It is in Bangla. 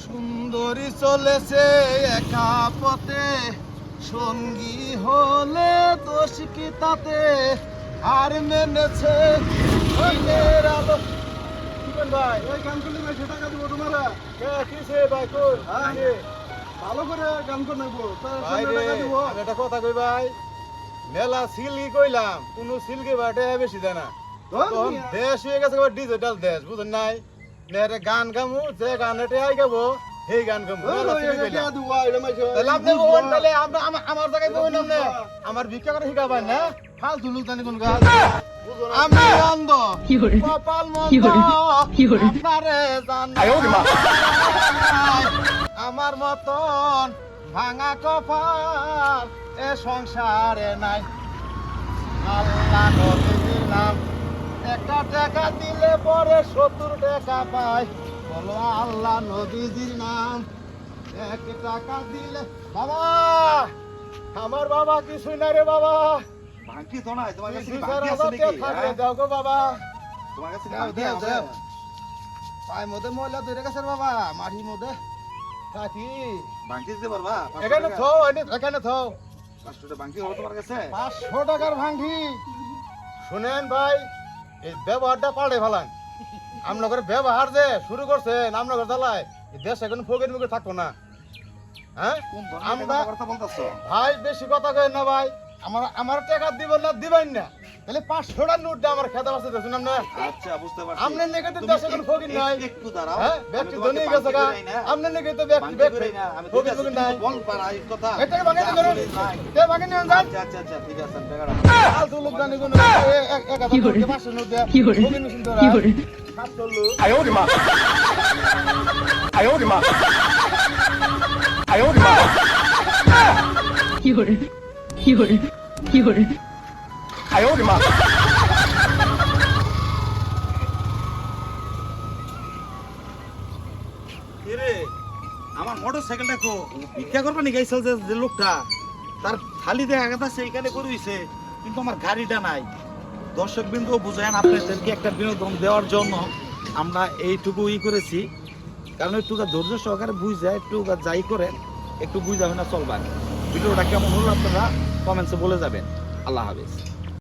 সুন্দরী চলেছে একা পথে, সঙ্গী হলে দোষ কি তাতে, আর মেনেছে দিনের আলো। ভাই ওই গান করলে ভাই টাকা দেবো তোমার। কিসে ভাই কই ভালো করে গান করে নেবো, টাকা দেবো। একটা কথা কই ভাই, মেলা সিলকি কইলাম, কোন সিলকি বাটে বেশি দেয় না। তখন দেশ হয়ে গেছে ডিজিটাল দেশ, বুঝেন নাই? মেয়েরে গান গামু, যে গান এটা আই গাবো সেই গান গামু। আমার জায়গায় বই নাম না, আমার ভিক্ষা করে শিখাবেন না, ফালতু লোক জানি কোন গান। আমি অন্ধ কপাল মন্দ আপনারে জান, আমার মতন ভাঙা কপাল এ সংসারে নাই। আল্লাহ নবীর নাম, একটা টাকা দিলে পরে 70 টাকা পায়। বলো আল্লাহ নবীজির নাম, 1 টাকা দিলে। বাবা, আমার বাবা কিছুই না রে বাবা। ভাঙকি তো নাই, তোমার কাছে কি 20,000 ভাঙকি আছে নাকি? থাকলে দাও গো বাবা। তোমার কাছে কি দাও, ভাঙকি দাও, আছে? দাও। পায়ের মধ্যে ময়লা ধরে গেছে রে বাবা, মাটির মধ্যে কাকি। ভাঙকি দিতে পারবা? এখানে থো, এখানে থো। 500 টাকা ভাঙকি হবে তোমার কাছে? 500 টাকার ভাঙি। শুনেন ভাই, এই ব্যবহারটা পাল্টে ফেলান। আপনাদের ব্যবহার যে শুরু করছেন, আপনাদের জ্বালায় এই দেশ এখন ফকির মুখে থাকবো না। হ্যাঁ, কোন ধরনের আমরা কথা বলতাছো? ভাই বেশি কথা কই না ভাই। আমার টাকা দিবেন না, দিবেন না, তাহলে 500 টাকার নোটটা আমার খেতে পারছে দেখুন আপনি। আচ্ছা, বুঝতে পারছি। আপনি নেগেটিভ দেশ এখন ফকির নাই। একটু দাঁড়াও। হ্যাঁ, ব্যক্তি ধনী গেছে গা। আপনি নেগেটিভ ব্যক্তি ব্যক্তি ফকির মুখে নাই। বল পারা এই কথা। এটাকে ভাঙে দিন ধরুন। কে ভাঙে নিয়ে যান। আচ্ছা আচ্ছা, ঠিক আছে, টাকাটা। ফালতু লোক জানি কোন 1000 টাকা 500 নোট দেয়। ফকির মেশিন ধরা। 700 লোক। 哎呦我的妈！哎呦我的妈！哎呦我的妈！有人，有人，有人。哎呦我的妈！ রে, আমার মোটরসাইকেলটা কো ভিক্ষা করবা নি গাইছল যে লোকটা, তার থালি দেখা গেছে এইখানে করইছে, কিন্তু আমার গাড়িটা নাই। দর্শক বিন্দু বুঝায়েন, আপনাদেরকে একটা বিনোদন দেওয়ার জন্য আমরা এইটুকু করেছি। কারণ একটু ধৈর্য সহকারে বুঝে একটু যাই করেন, একটু বুঝাবেন না চলবেন। ভিডিওটা কেমন হলো আপনারা কমেন্টসে বলে যাবেন। আল্লাহ হাফেজ।